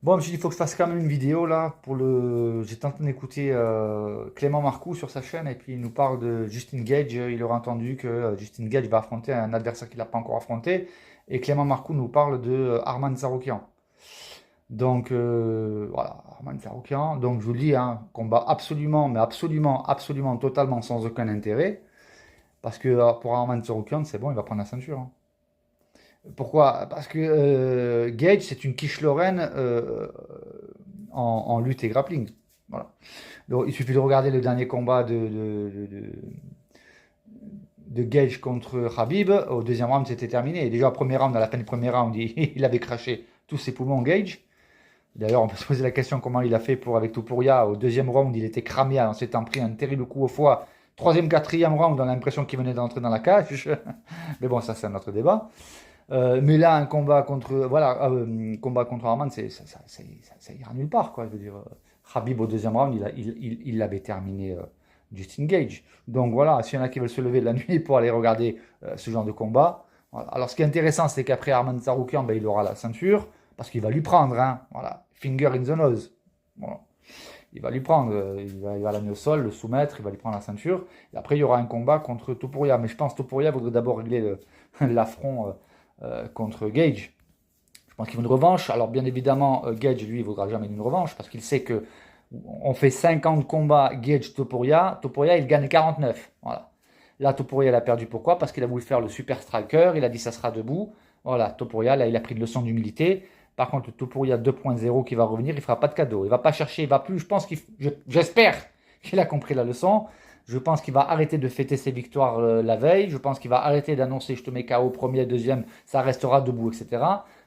Bon, je me suis dit, il faut que je fasse quand même une vidéo là pour le. J'étais en train d'écouter Clément Marcoux sur sa chaîne et puis il nous parle de Justin Gage. Il aura entendu que Justin Gage va affronter un adversaire qu'il n'a pas encore affronté. Et Clément Marcoux nous parle de Arman Tsarukyan. Donc voilà, Arman Tsarukyan. Donc je vous le dis, hein, combat absolument, mais absolument, absolument, totalement sans aucun intérêt. Parce que pour Arman Tsarukyan, c'est bon, il va prendre la ceinture, hein. Pourquoi? Parce que Gage, c'est une quiche lorraine en lutte et grappling. Voilà. Donc, il suffit de regarder le dernier combat de Gage contre Khabib. Au deuxième round, c'était terminé. Et déjà, au premier round, à la fin du premier round, il avait craché tous ses poumons, Gage. D'ailleurs, on peut se poser la question comment il a fait pour avec Topuria. Au deuxième round, il était cramé en s'étant pris un terrible coup au foie. Troisième, quatrième round, on a l'impression qu'il venait d'entrer dans la cage. Mais bon, ça, c'est un autre débat. Mais là, un combat contre, voilà, combat contre Arman, ça ira nulle part, quoi. Je veux dire, Khabib au deuxième round, il l'avait terminé Justin Gage. Donc voilà, s'il y en a qui veulent se lever de la nuit pour aller regarder ce genre de combat. Voilà. Alors ce qui est intéressant, c'est qu'après Arman Tsarukyan, ben, il aura la ceinture, parce qu'il va lui prendre, hein, voilà, finger in the nose. Voilà. Il va lui prendre, il va l'amener au sol, le soumettre, il va lui prendre la ceinture. Et après, il y aura un combat contre Topuria. Mais je pense que Topuria voudrait d'abord régler l'affront contre Gage. Je pense qu'il veut une revanche. Alors bien évidemment, Gage, lui, il ne voudra jamais une revanche parce qu'il sait que on fait 50 combats Gage-Topuria. Topuria, il gagne 49. Voilà. Là, Topuria, il a perdu. Pourquoi? Parce qu'il a voulu faire le super striker. Il a dit ça sera debout. Voilà, Topuria, là, il a pris une leçon d'humilité. Par contre, le Topuria 2.0 qui va revenir, il ne fera pas de cadeau. Il ne va pas chercher, il va plus. Je pense j'espère qu'il a compris la leçon. Je pense qu'il va arrêter de fêter ses victoires la veille. Je pense qu'il va arrêter d'annoncer je te mets KO premier, deuxième, ça restera debout, etc.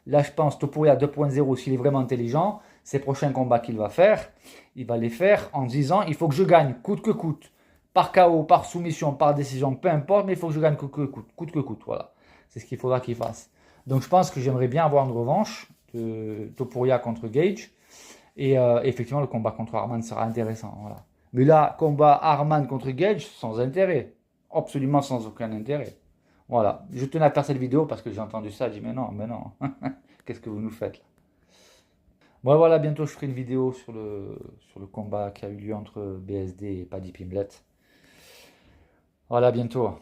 Là, je pense Topuria 2.0, s'il est vraiment intelligent, ses prochains combats qu'il va faire, il va les faire en disant il faut que je gagne coûte que coûte. Par KO, par soumission, par décision, peu importe, mais il faut que je gagne coûte que coûte. Coûte que coûte, voilà. C'est ce qu'il faudra qu'il fasse. Donc je pense que j'aimerais bien avoir une revanche de Topuria contre Gage. Et effectivement, le combat contre Arman sera intéressant. Voilà. Mais là, combat Arman contre Gage, sans intérêt. Absolument sans aucun intérêt. Voilà. Je tenais à faire cette vidéo parce que j'ai entendu ça. J'ai dit, mais non. Qu'est-ce que vous nous faites là? Bon, voilà, bientôt je ferai une vidéo sur le combat qui a eu lieu entre BSD et Paddy Pimblett. Voilà, bientôt.